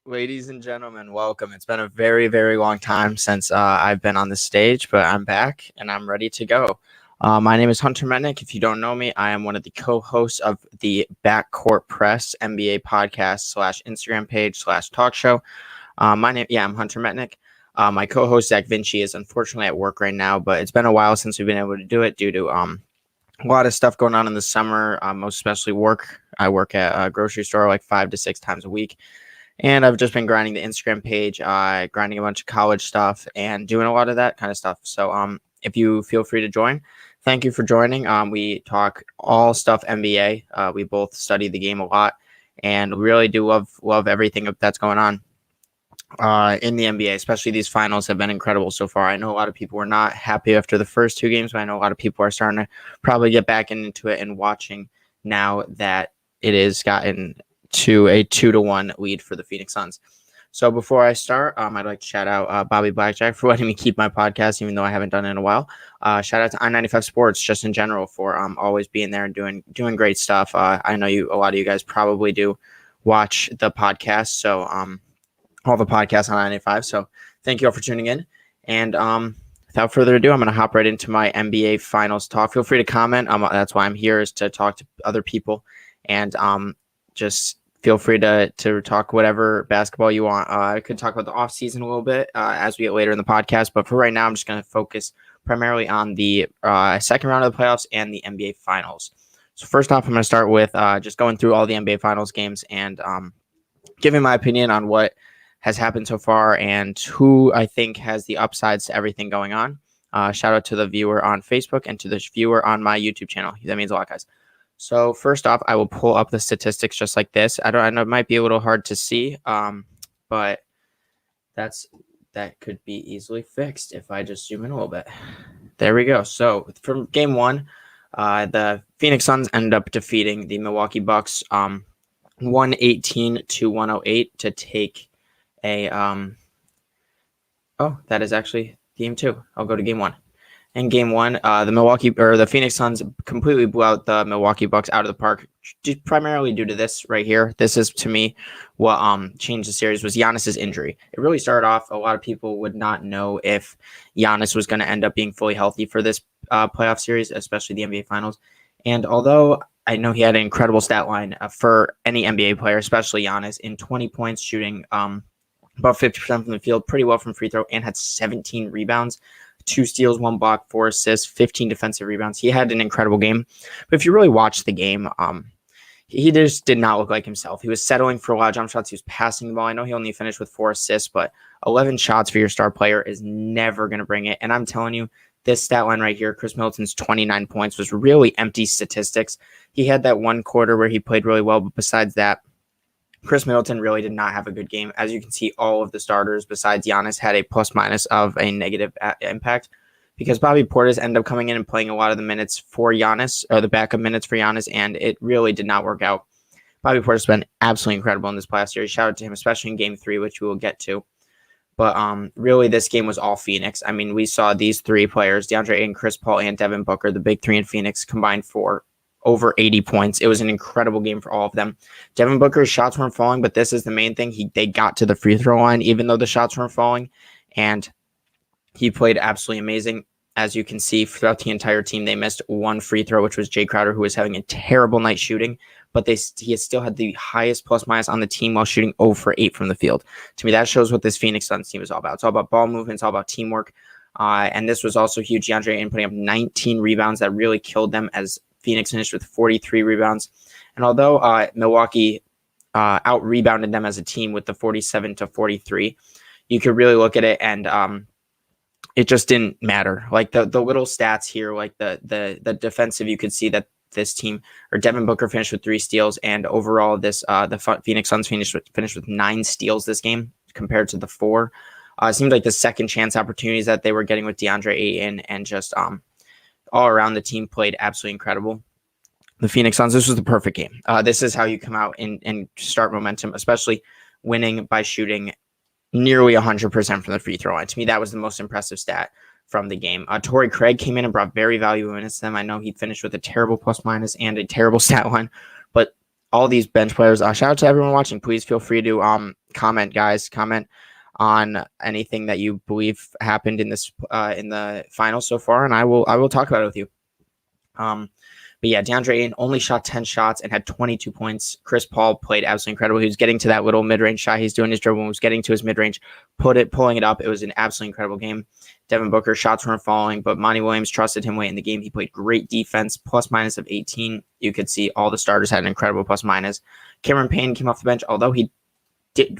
Ladies and gentlemen, welcome. It's been a very, very long time since I've been on the stage, but I'm back and I'm ready to go. My name is Hunter Metnick. If you don't know me, I am one of the co-hosts of the Backcourt Press NBA podcast / Instagram page / talk show. I'm Hunter Metnick. My co-host Zach Vinci is unfortunately at work right now, but it's been a while since we've been able to do it due to a lot of stuff going on in the summer, most especially work. I work at a grocery store like 5 to 6 times a week. And I've just been grinding the Instagram page, grinding a bunch of college stuff and doing a lot of that kind of stuff. So if you feel free to join, thank you for joining. We talk all stuff NBA. We both study the game a lot and really do love everything that's going on in the NBA, especially these finals have been incredible so far. I know a lot of people were not happy after the first two games, but I know a lot of people are starting to probably get back into it and watching now that it has gotten to a 2-1 lead for the Phoenix Suns. So before I start, I'd like to shout out Bobby Blackjack for letting me keep my podcast, even though I haven't done it in a while. Shout out to I-95 Sports, just in general, for always being there and doing great stuff. I know a lot of you guys probably do watch the podcast, so all the podcasts on I-95. So thank you all for tuning in. And without further ado, I'm going to hop right into my NBA Finals talk. Feel free to comment. That's why I'm here, is to talk to other people and just feel free to talk whatever basketball you want. I could talk about the offseason a little bit as we get later in the podcast, but for right now, I'm just going to focus primarily on the second round of the playoffs and the NBA Finals. So first off, I'm going to start with just going through all the NBA Finals games and giving my opinion on what has happened so far and who I think has the upsides to everything going on. Shout out to the viewer on Facebook and to the viewer on my YouTube channel. That means a lot, guys. So first off, I will pull up the statistics just like this. I know it might be a little hard to see, but that could be easily fixed if I just zoom in a little bit. There we go. So from game one, the Phoenix Suns ended up defeating the Milwaukee Bucks 118-108 to take a that is actually game two. I'll go to game one. In game one, the Phoenix Suns completely blew out the Milwaukee Bucks out of the park, primarily due to this right here. This is, to me, what changed the series was Giannis's injury. It really started off, a lot of people would not know if Giannis was going to end up being fully healthy for this playoff series, especially the NBA Finals. And although I know he had an incredible stat line for any NBA player, especially Giannis, in 20 points, shooting about 50% from the field, pretty well from free throw, and had 17 rebounds. 2 steals, 1 block, 4 assists, 15 defensive rebounds. He had an incredible game. But if you really watch the game, he just did not look like himself. He was settling for a lot of jump shots. He was passing the ball. I know he only finished with 4 assists, but 11 shots for your star player is never going to bring it. And I'm telling you, this stat line right here, Chris Middleton's 29 points, was really empty statistics. He had that one quarter where he played really well, but besides that, Chris Middleton really did not have a good game. As you can see, all of the starters besides Giannis had a plus-minus of a negative impact because Bobby Portis ended up coming in and playing a lot of the minutes for Giannis, or the backup minutes for Giannis, and it really did not work out. Bobby Portis has been absolutely incredible in this playoff series. Shout out to him, especially in Game 3, which we will get to. But really, this game was all Phoenix. I mean, we saw these three players, DeAndre Ayton, Chris Paul, and Devin Booker, the big three in Phoenix, combined for over 80 points. It was an incredible game for all of them. Devin Booker's shots weren't falling, but this is the main thing. They got to the free throw line, even though the shots weren't falling, and he played absolutely amazing. As you can see, throughout the entire team, they missed one free throw, which was Jay Crowder, who was having a terrible night shooting, but he still had the highest plus-minus on the team while shooting 0 for 8 from the field. To me, that shows what this Phoenix Suns team is all about. It's all about ball movement. It's all about teamwork. And this was also huge. DeAndre Ayton putting up 19 rebounds that really killed them, as Phoenix finished with 43 rebounds. And although Milwaukee out-rebounded them as a team with the 47-43, you could really look at it and it just didn't matter. Like the little stats here, like the defensive, you could see that this team, or Devin Booker finished with 3 steals, and overall the Phoenix Suns finished with 9 steals this game compared to the 4. It seemed like the second chance opportunities that they were getting with DeAndre Ayton and just all around the team played absolutely incredible. The Phoenix Suns, this was the perfect game. This is how you come out and start momentum, especially winning by shooting nearly 100% from the free throw line. To me, that was the most impressive stat from the game. Torrey Craig came in and brought very valuable minutes to them. I know he finished with a terrible plus-minus and a terrible stat line, but all these bench players, shout out to everyone watching. Please feel free to comment, guys. Comment on anything that you believe happened in this in the finals so far, and I will talk about it with you. But yeah, DeAndre Ayton only shot 10 shots and had 22 points. Chris Paul played absolutely incredible. He was getting to that little mid-range shot. He's doing his dribble and was getting to his mid-range, pulling it up. It was an absolutely incredible game. Devin Booker, shots weren't falling, but Monty Williams trusted him late in the game. He played great defense, plus minus of 18. You could see all the starters had an incredible plus minus. Cameron Payne came off the bench, although he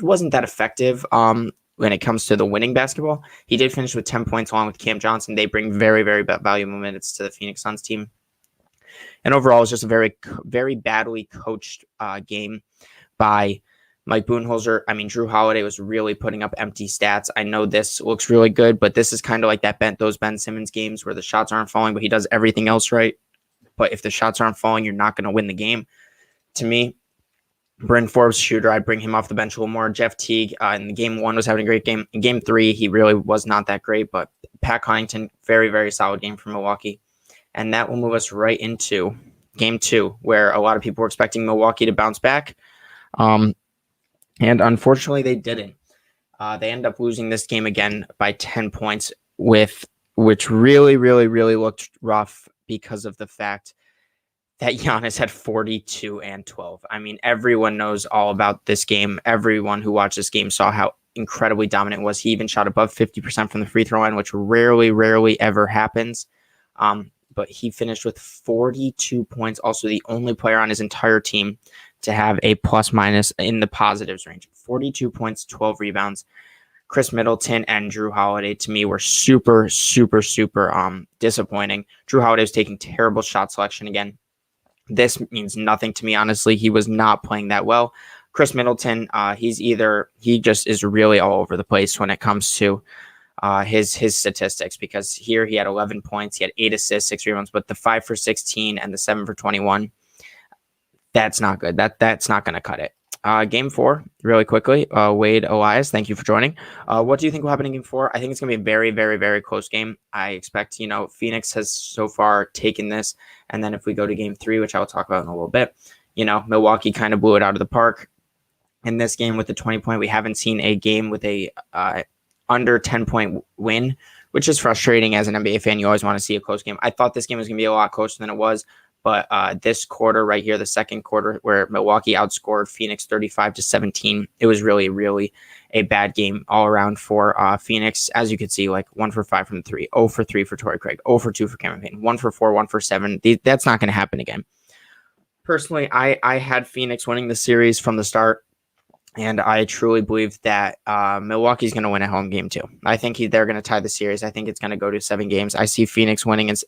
wasn't that effective when it comes to the winning basketball. He did finish with 10 points along with Cam Johnson. They bring very, very valuable minutes to the Phoenix Suns team. And overall, it's just a very, very badly coached game by Mike Budenholzer. I mean, Drew Holiday was really putting up empty stats. I know this looks really good, but this is kind of like those Ben Simmons games where the shots aren't falling, but he does everything else right. But if the shots aren't falling, you're not going to win the game. To me, Bryn Forbes, shooter, I'd bring him off the bench a little more. Jeff Teague in game 1 was having a great game. In game 3, he really was not that great, but Pat Connaughton, very, very solid game for Milwaukee. And that will move us right into game 2, where a lot of people were expecting Milwaukee to bounce back. And unfortunately, they didn't. They end up losing this game again by 10 points, which really, really, really looked rough because of the fact that Giannis had 42 and 12. I mean, everyone knows all about this game. Everyone who watched this game saw how incredibly dominant it was. He even shot above 50% from the free throw line, which rarely ever happens. But he finished with 42 points, also the only player on his entire team to have a plus minus in the positives range. 42 points, 12 rebounds. Chris Middleton and Drew Holiday, to me, were super disappointing. Drew Holiday was taking terrible shot selection again. This means nothing to me, honestly. He was not playing that well. Chris Middleton, he just is really all over the place when it comes to his statistics, because here he had 11 points, he had 8 assists, 6 rebounds, but the 5 for 16 and the 7 for 21, that's not good. That's not going to cut it. Game 4, really quickly. Wade Elias, thank you for joining. What do you think will happen in game 4? I think it's going to be a very, very, very close game. I expect, Phoenix has so far taken this. And then if we go to game 3, which I will talk about in a little bit, Milwaukee kind of blew it out of the park. In this game with the 20-point, we haven't seen a game with a under 10-point win, which is frustrating as an NBA fan. You always want to see a close game. I thought this game was going to be a lot closer than it was. But this quarter right here, the second quarter, where Milwaukee outscored Phoenix 35-17, it was really, really a bad game all around for Phoenix. As you can see, 1 for 5 from the 3, 0 for 3 for Torrey Craig, 0 for 2 for Cameron Payne, 1 for 4, 1 for 7. That's not going to happen again. Personally, I had Phoenix winning the series from the start, and I truly believe that Milwaukee's going to win a home game too. I think they're going to tie the series. I think it's going to go to 7 games. I see Phoenix winning, and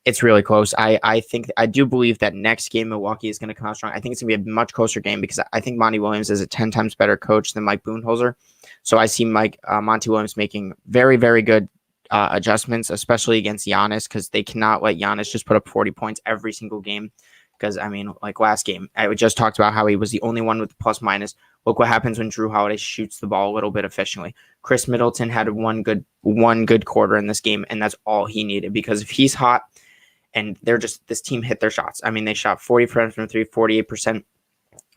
it's really close. I do believe that next game Milwaukee is going to come out strong. I think it's going to be a much closer game because I think Monty Williams is a 10 times better coach than Mike Budenholzer. So I see Monty Williams making very, very good adjustments, especially against Giannis, because they cannot let Giannis just put up 40 points every single game. Because, last game, I just talked about how he was the only one with the plus minus. Look what happens when Drew Holiday shoots the ball a little bit efficiently. Chris Middleton had one good quarter in this game, and that's all he needed, because if he's hot, and this team hit their shots. They shot 40% from 3, 48%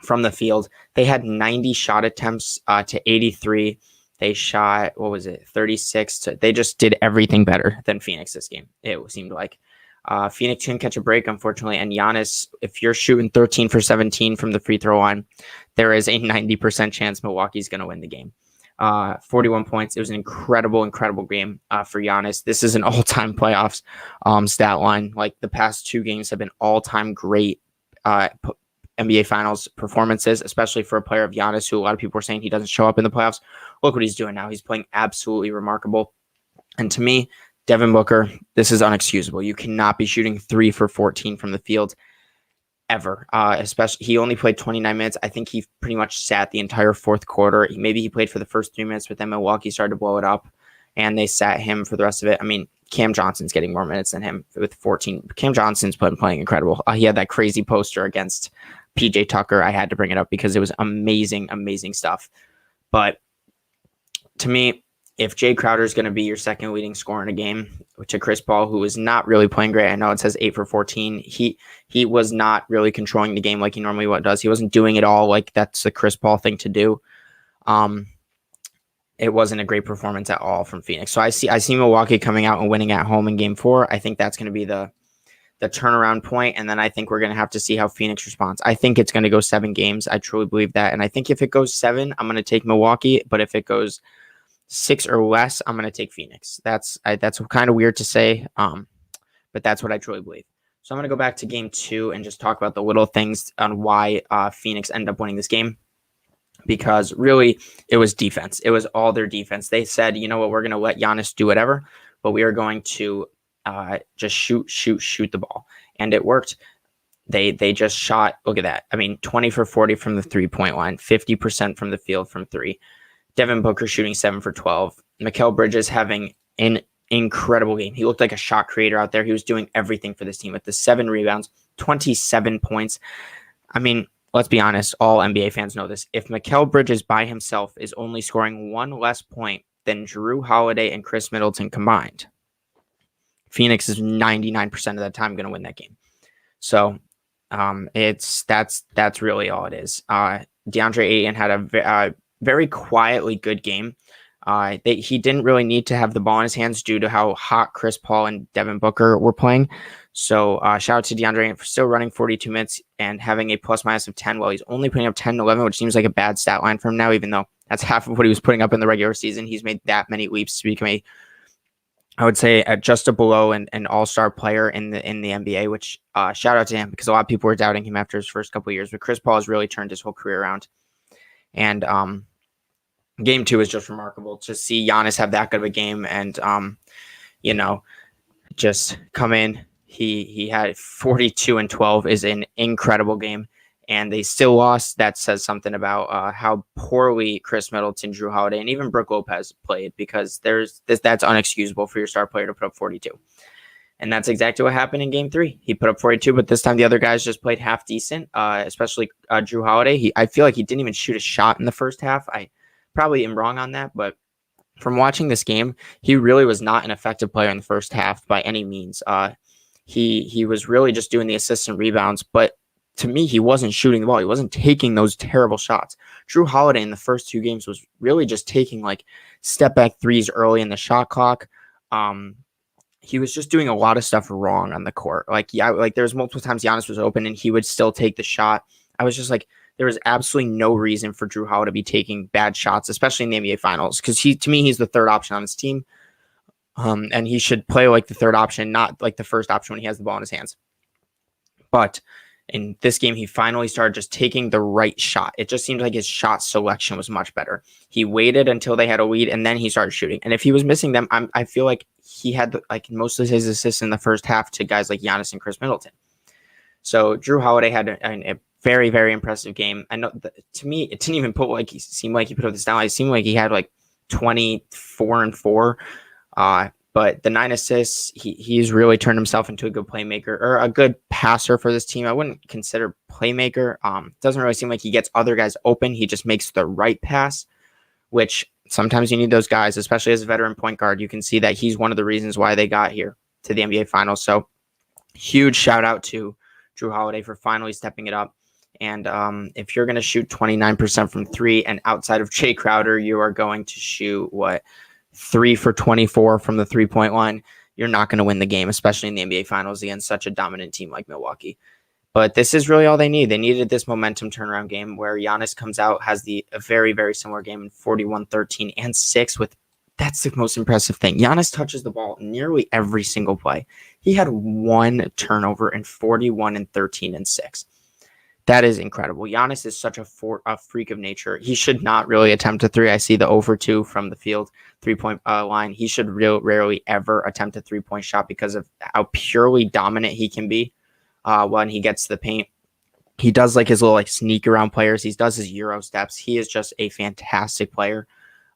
from the field. They had 90 shot attempts to 83. They shot, 36. They just did everything better than Phoenix this game, it seemed like. Phoenix couldn't catch a break, unfortunately. And Giannis, if you're shooting 13 for 17 from the free throw line, there is a 90% chance Milwaukee's going to win the game. 41 points. It was an incredible game for Giannis. This is an all-time playoffs stat line. The past 2 games have been all-time great NBA Finals performances, especially for a player of Giannis, who a lot of people are saying he doesn't show up in the playoffs. Look what he's doing now. He's playing absolutely remarkable. And to me, Devin Booker, this is unexcusable. You cannot be shooting 3 for 14 from the field ever. Especially, he only played 29 minutes. I think he pretty much sat the entire fourth quarter. Maybe he played for the first 3 minutes, but then Milwaukee started to blow it up, and they sat him for the rest of it. Cam Johnson's getting more minutes than him with 14. Cam Johnson's playing incredible. He had that crazy poster against PJ Tucker. I had to bring it up because it was amazing stuff. But to me, if Jay Crowder is going to be your second leading scorer in a game to Chris Paul, who is not really playing great. I know it says 8 for 14. He was not really controlling the game like he normally does. He wasn't doing it all like that's the Chris Paul thing to do. It wasn't a great performance at all from Phoenix. So I see Milwaukee coming out and winning at home in game 4. I think that's going to be the turnaround point, and then I think we're going to have to see how Phoenix responds. I think it's going to go 7 games. I truly believe that, and I think if it goes 7, I'm going to take Milwaukee, but if it goes 6 or less, I'm going to take Phoenix. That's kind of weird to say, but that's what I truly believe. So I'm going to go back to game 2 and just talk about the little things on why Phoenix ended up winning this game, because really it was defense. It was all their defense. They said, you know what, we're going to let Giannis do whatever, but we are going to just shoot the ball. And it worked. They just shot, look at that. I mean, 20 for 40 from the 3-point line, 50% from the field from 3. Devin Booker shooting 7 for 12. Mikal Bridges having an incredible game. He looked like a shot creator out there. He was doing everything for this team with the 7 rebounds, 27 points. I mean, let's be honest. All NBA fans know this. If Mikal Bridges by himself is only scoring 1 less point than Jrue Holiday and Chris Middleton combined, Phoenix is 99% of the time going to win that game. So that's really all it is. DeAndre Ayton had a very quietly good game. He didn't really need to have the ball in his hands due to how hot Chris Paul and Devin Booker were playing. So shout out to DeAndre Ayton for still running 42 minutes and having a plus-minus of 10 while he's only putting up 10-11, which seems like a bad stat line for him now, even though that's half of what he was putting up in the regular season. He's made that many leaps to become I would say just a below an all-star player in the NBA, which shout out to him, because a lot of people were doubting him after his first couple of years. But Chris Paul has really turned his whole career around. And game 2 is just remarkable to see Giannis have that good of a game and, just come in. He had 42 and 12 is an incredible game. And they still lost. That says something about how poorly Chris Middleton, Jrue Holiday, and even Brook Lopez played, because that's unexcusable for your star player to put up 42. And that's exactly what happened in game 3. He put up 42, but this time the other guys just played half decent, especially Jrue Holiday. I feel like he didn't even shoot a shot in the first half. I probably am wrong on that, but from watching this game, he really was not an effective player in the first half by any means. He was really just doing the assists and rebounds, but to me, he wasn't shooting the ball. He wasn't taking those terrible shots. Jrue Holiday in the first 2 games was really just taking like step back threes early in the shot clock. He was just doing a lot of stuff wrong on the court. Like there was multiple times Giannis was open and he would still take the shot. I was just like, there was absolutely no reason for Jrue Holiday to be taking bad shots, especially in the NBA Finals, because to me, he's the third option on his team. And he should play like the third option, not like the first option when he has the ball in his hands. But in this game, he finally started just taking the right shot. It just seemed like his shot selection was much better. He waited until they had a lead, and then he started shooting. And if he was missing them, I feel like he had like most of his assists in the first half to guys like Giannis and Chris Middleton. So Jrue Holiday had a very, very impressive game. I know to me, it didn't even seem like he put up this down. It seemed like he had like 24 and 4. But the 9 assists, he's really turned himself into a good playmaker or a good passer for this team. I wouldn't consider playmaker. Doesn't really seem like he gets other guys open. He just makes the right pass, which sometimes you need those guys, especially as a veteran point guard. You can see that he's one of the reasons why they got here to the NBA Finals. So huge shout out to Jrue Holiday for finally stepping it up. And if you're going to shoot 29% from 3 and outside of Jay Crowder, you are going to shoot 3 for 24 from the 3-point line, you're not going to win the game, especially in the NBA Finals against such a dominant team like Milwaukee. But this is really all they need. They needed this momentum turnaround game where Giannis comes out, has a very, very similar game in 41, 13, and 6 that's the most impressive thing. Giannis touches the ball nearly every single play. He had 1 turnover in 41 and 13 and 6. That is incredible. Giannis is such a freak of nature. He should not really attempt a 3. I see the 0 for 2 from the field 3-point line. He should rarely ever attempt a 3-point shot because of how purely dominant he can be when he gets to the paint. He does like his little sneak around players. He does his Euro steps. He is just a fantastic player.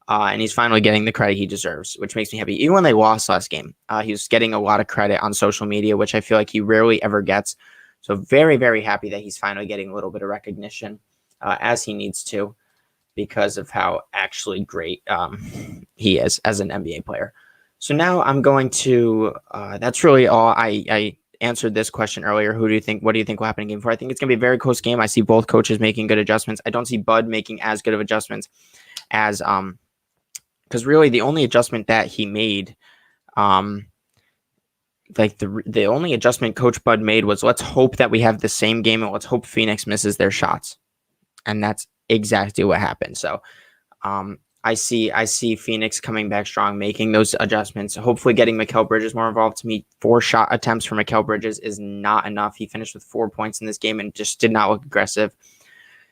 And he's finally getting the credit he deserves, which makes me happy. Even when they lost last game, he was getting a lot of credit on social media, which I feel like he rarely ever gets. So very, very happy that he's finally getting a little bit of recognition as he needs to. because of how actually great he is as an NBA player. So now I'm going to, that's really all. I answered this question earlier. What do you think will happen in game 4? I think it's going to be a very close game. I see both coaches making good adjustments. I don't see Bud making as good of adjustments as, because really the only adjustment that he made, like the only adjustment Coach Bud made was, let's hope that we have the same game and let's hope Phoenix misses their shots. And that's exactly what happened. So I see Phoenix coming back strong, making those adjustments, hopefully getting Mikal Bridges more involved. To me, 4 shot attempts for Mikal Bridges is not enough. He finished with 4 points in this game and just did not look aggressive.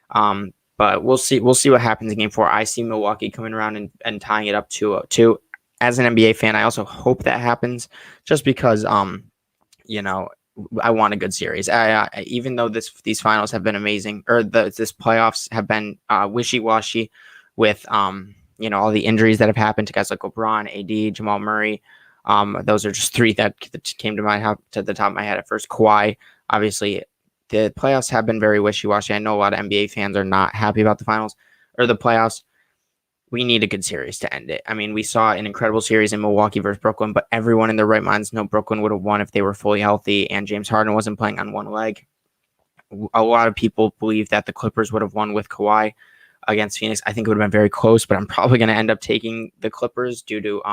But we'll see what happens in game 4. I see Milwaukee coming around and tying it up 2-2. As an NBA fan, I also hope that happens just because, you know, I want a good series. Even though these finals have been amazing, or this playoffs have been wishy-washy with, you know, all the injuries that have happened to guys like LeBron, AD, Jamal Murray. Those are just 3 that came to the top of my head at first. Kawhi, obviously, the playoffs have been very wishy-washy. I know a lot of NBA fans are not happy about the finals or the playoffs. We need a good series to end it. I mean, we saw an incredible series in Milwaukee versus Brooklyn, but everyone in their right minds know Brooklyn would have won if they were fully healthy and James Harden wasn't playing on one leg. A lot of people believe that the Clippers would have won with Kawhi against Phoenix. I think it would have been very close, but I'm probably going to end up taking the Clippers due to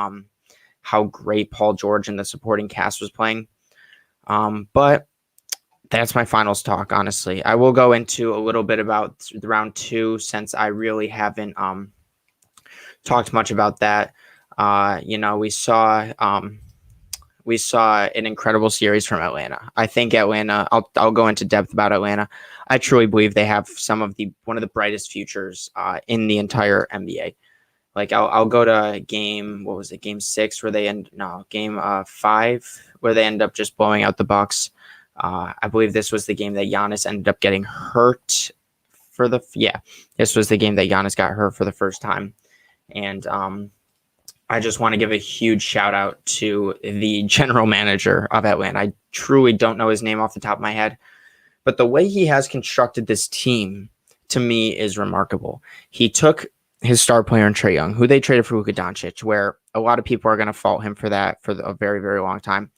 how great Paul George and the supporting cast was playing. But that's my finals talk, honestly. I will go into a little bit about round 2 since I really haven't talked much about that. You know, we saw an incredible series from Atlanta. I think Atlanta, I'll go into depth about Atlanta. I truly believe they have one of the brightest futures in the entire NBA. Like I'll go to game 6 where they game 5 where they end up just blowing out the Bucks. I believe this was the game that Giannis ended up getting hurt this was the game that Giannis got hurt for the first time. And I just want to give a huge shout out to the general manager of Atlanta. I truly don't know his name off the top of my head, but the way he has constructed this team to me is remarkable. He took his star player in Trae Young, who they traded for Luka Doncic, where a lot of people are going to fault him for that for a very, very long time.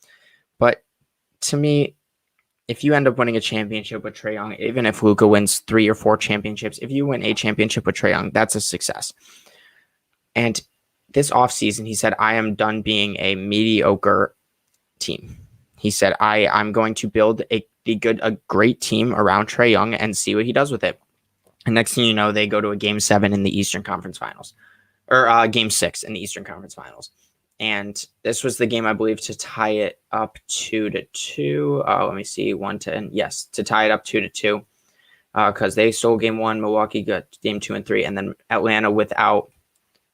But to me, if you end up winning a championship with Trae Young, even if Luka wins 3 or 4 championships, if you win a championship with Trae Young, that's a success. And this offseason, he said, I am done being a mediocre team. He said, I'm going to build a great team around Trae Young and see what he does with it. And next thing you know, they go to a game 7 in the Eastern Conference Finals, or game 6 in the Eastern Conference Finals. And this was the game, I believe, to tie it up 2-2. Let me see, 1-10. Yes, to tie it up 2-2. Because they stole game 1, Milwaukee got game 2 and 3, and then Atlanta without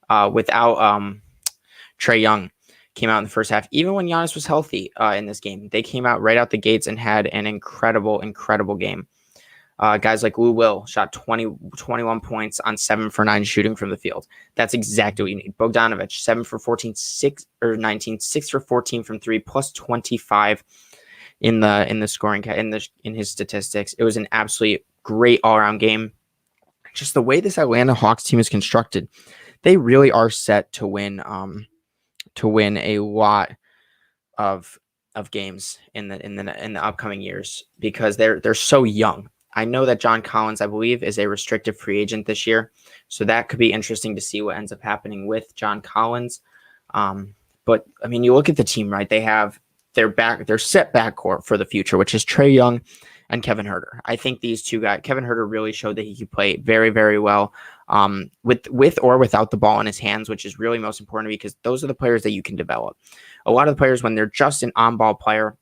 Trae Young came out in the first half. Even when Giannis was healthy in this game, they came out right out the gates and had an incredible game. Guys like Lou Will shot 21 points on 7 for 9 shooting from the field. That's exactly what you need. Bogdanovic, 7 for 14, 6 for 14 from 3, plus 25 in the scoring in his statistics. It was an absolutely great all-around game. Just the way this Atlanta Hawks team is constructed, they really are set to win a lot of games in the upcoming years because they're so young. I know that John Collins, I believe, is a restricted free agent this year, so that could be interesting to see what ends up happening with John Collins. But I mean, you look at the team, right? They have their set backcourt for the future, which is Trae Young and Kevin Huerter. I think these two guys, Kevin Huerter really showed that he could play very, very well with or without the ball in his hands, which is really most important because those are the players that you can develop. A lot of the players, when they're just an on-ball player,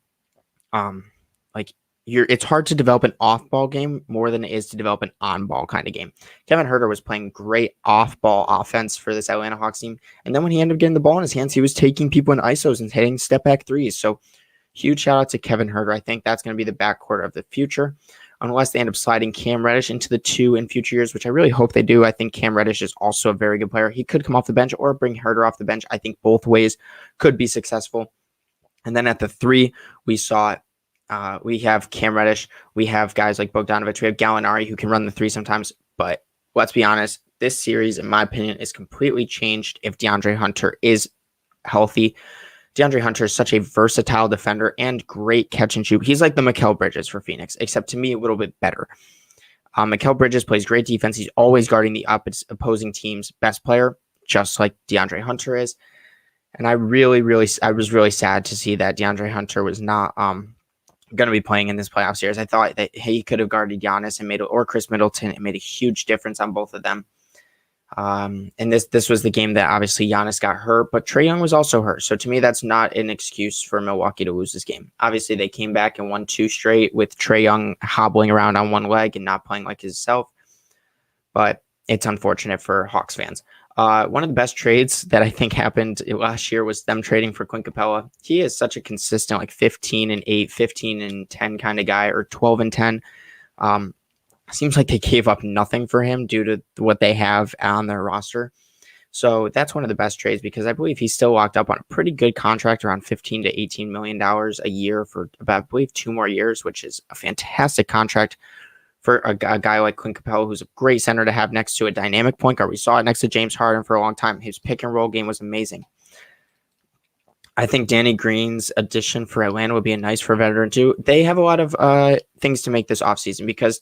it's hard to develop an off-ball game more than it is to develop an on-ball kind of game. Kevin Huerter was playing great off-ball offense for this Atlanta Hawks team, and then when he ended up getting the ball in his hands, he was taking people in isos and hitting step-back threes. So huge shout-out to Kevin Huerter. I think that's going to be the backcourt of the future, unless they end up sliding Cam Reddish into the 2 in future years, which I really hope they do. I think Cam Reddish is also a very good player. He could come off the bench or bring Huerter off the bench. I think both ways could be successful. And then at the 3, we have Cam Reddish. We have guys like Bogdanovic. We have Gallinari who can run the 3 sometimes. But let's be honest, this series, in my opinion, is completely changed if DeAndre Hunter is healthy. DeAndre Hunter is such a versatile defender and great catch and shoot. He's like the Mikal Bridges for Phoenix, except to me a little bit better. Mikal Bridges plays great defense. He's always guarding the opposing team's best player, just like DeAndre Hunter is. And I was really sad to see that DeAndre Hunter was not going to be playing in this playoff series. I thought that he could have guarded Giannis or Chris Middleton. It made a huge difference on both of them. And this was the game that obviously Giannis got hurt, but Trae Young was also hurt. So to me, that's not an excuse for Milwaukee to lose this game. Obviously, they came back and won 2 straight with Trae Young hobbling around on one leg and not playing like himself. But it's unfortunate for Hawks fans. One of the best trades that I think happened last year was them trading for Clint Capella. He is such a consistent, like 15-8, 15-10 kind of guy, or 12-10. Seems like they gave up nothing for him due to what they have on their roster. So that's one of the best trades because I believe he's still locked up on a pretty good contract, around $15 to $18 million a year for about, I believe, 2 more years, which is a fantastic contract for a guy like Clint Capella, who's a great center to have next to a dynamic point guard. We saw it next to James Harden for a long time. His pick and roll game was amazing. I think Danny Green's addition for Atlanta would be a nice for a veteran too. They have a lot of things to make this offseason because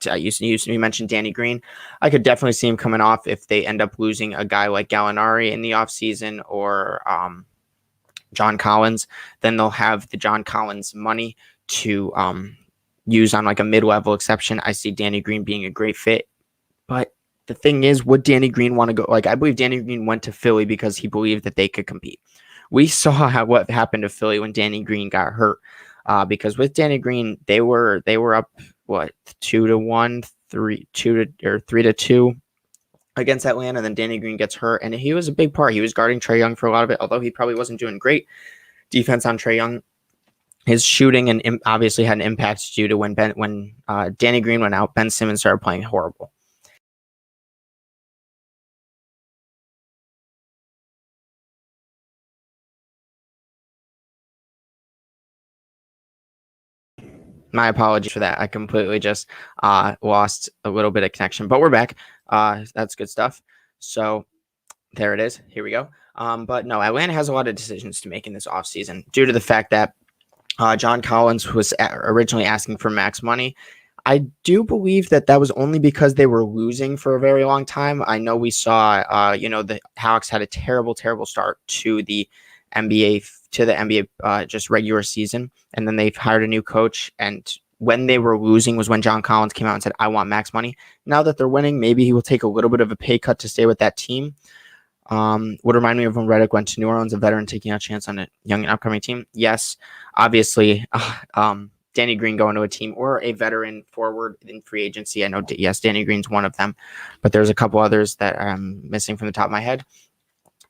you mentioned Danny Green. I could definitely see him coming off if they end up losing a guy like Gallinari in the offseason or John Collins. Then they'll have the John Collins money to use on like a mid-level exception. I see Danny Green being a great fit. But the thing is, would Danny Green want to go? Like, I believe Danny Green went to Philly because he believed that they could compete. We saw what happened to Philly when Danny Green got hurt. Because with Danny Green, they were up 2-1, 3-2 against Atlanta. Then Danny Green gets hurt, and he was a big part. He was guarding Trae Young for a lot of it, although he probably wasn't doing great defense on Trae Young. His shooting and obviously had an impact due to when Danny Green went out, Ben Simmons started playing horrible. My apologies for that. I completely just lost a little bit of connection, but we're back. That's good stuff. So there it is. Here we go. But no, Atlanta has a lot of decisions to make in this offseason due to the fact that John Collins was originally asking for max money. I do believe that was only because they were losing for a very long time. I know we saw, the Hawks had a terrible, terrible start to the NBA, just regular season. And then they've hired a new coach. And when they were losing was when John Collins came out and said, I want max money. Now that they're winning, maybe he will take a little bit of a pay cut to stay with that team. Would remind me of when Redick went to New Orleans, a veteran taking a chance on a young and upcoming team. Yes, obviously, Danny Green going to a team or a veteran forward in free agency. I know, yes, Danny Green's one of them, but there's a couple others that I'm missing from the top of my head.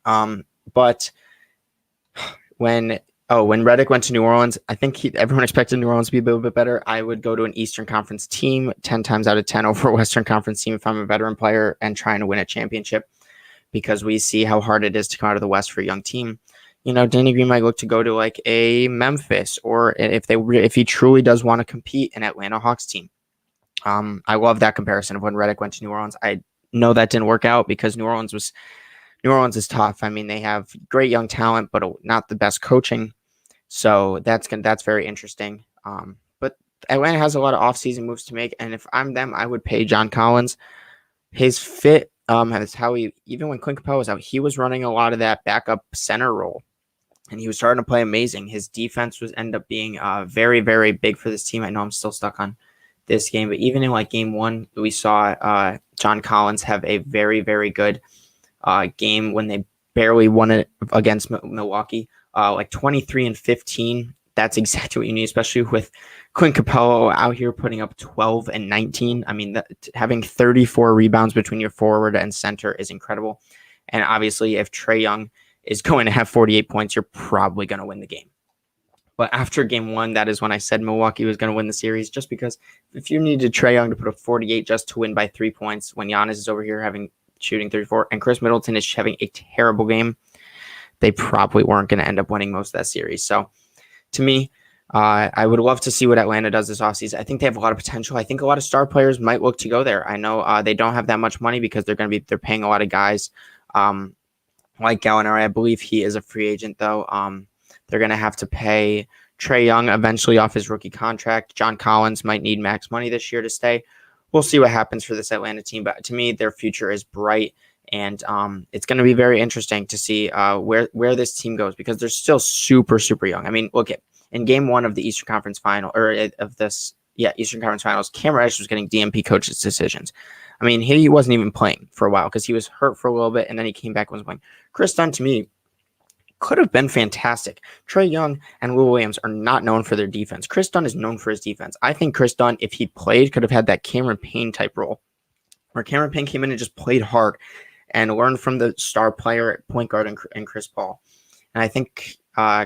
But when Redick went to New Orleans, I think everyone expected New Orleans to be a little bit better. I would go to an Eastern Conference team 10 times out of 10 over a Western Conference team if I'm a veteran player and trying to win a championship, because we see how hard it is to come out of the West for a young team. Danny Green might look to go to like a Memphis, or if he truly does want to compete, an Atlanta Hawks team. I love that comparison of when Redick went to New Orleans. I know that didn't work out because New Orleans is tough. I mean, they have great young talent, but not the best coaching. So that's very interesting. But Atlanta has a lot of offseason moves to make, and if I'm them, I would pay John Collins. His fit, that's how even when Clint Capella was out, he was running a lot of that backup center role, and he was starting to play amazing. His defense end up being very, very big for this team. I know I'm still stuck on this game, but even in like game 1, we saw John Collins have a very, very good game when they barely won it against Milwaukee, like 23-15. That's exactly what you need, especially with Clint Capella out here putting up 12 and 19. I mean, having 34 rebounds between your forward and center is incredible. And obviously, if Trae Young is going to have 48 points, you're probably going to win the game. But after game 1, that is when I said Milwaukee was going to win the series, just because if you needed Trae Young to put up 48 just to win by 3 points, when Giannis is over here shooting 34 and Chris Middleton is having a terrible game, they probably weren't going to end up winning most of that series. So to me, I would love to see what Atlanta does this offseason. I think they have a lot of potential. I think a lot of star players might look to go there. I know they don't have that much money because they're paying a lot of guys like Gallinari. I believe he is a free agent though. They're going to have to pay Trae Young eventually off his rookie contract. John Collins might need max money this year to stay. We'll see what happens for this Atlanta team, but to me, their future is bright. And it's going to be very interesting to see where this team goes because they're still super, super young. I mean, look at in game one of the Eastern Conference final Eastern Conference Finals, Cam Reddish was getting DMP coaches' decisions. I mean, he wasn't even playing for a while because he was hurt for a little bit and then he came back and was playing. Chris Dunn, to me, could have been fantastic. Trae Young and Will Williams are not known for their defense. Chris Dunn is known for his defense. I think Chris Dunn, if he played, could have had that Cameron Payne type role where Cameron Payne came in and just played hard and learned from the star player at point guard and Chris Paul. And I think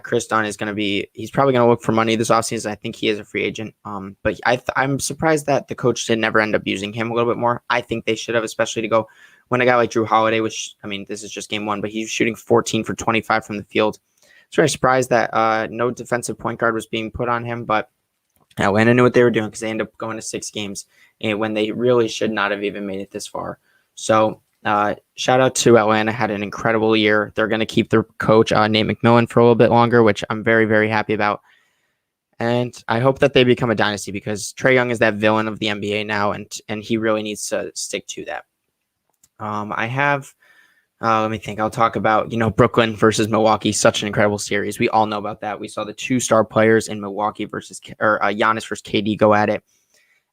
Chris Dunn is going to he's probably going to look for money this offseason. I think he is a free agent. But I'm surprised that the coach did never end up using him a little bit more. I think they should have, especially to go when a guy like Drew Holiday, which, I mean, this is just game one, but he's shooting 14 for 25 from the field. I was very surprised that no defensive point guard was being put on him, but Atlanta knew what they were doing because they ended up going to 6 games when they really should not have even made it this far. So shout out to Atlanta, had an incredible year. They're going to keep their coach, Nate McMillan, for a little bit longer, which I'm very, very happy about. And I hope that they become a dynasty because Trae Young is that villain of the NBA now, and he really needs to stick to that. Let me think. I'll talk about, Brooklyn versus Milwaukee, such an incredible series. We all know about that. We saw the 2 star players in Milwaukee Giannis versus KD go at it.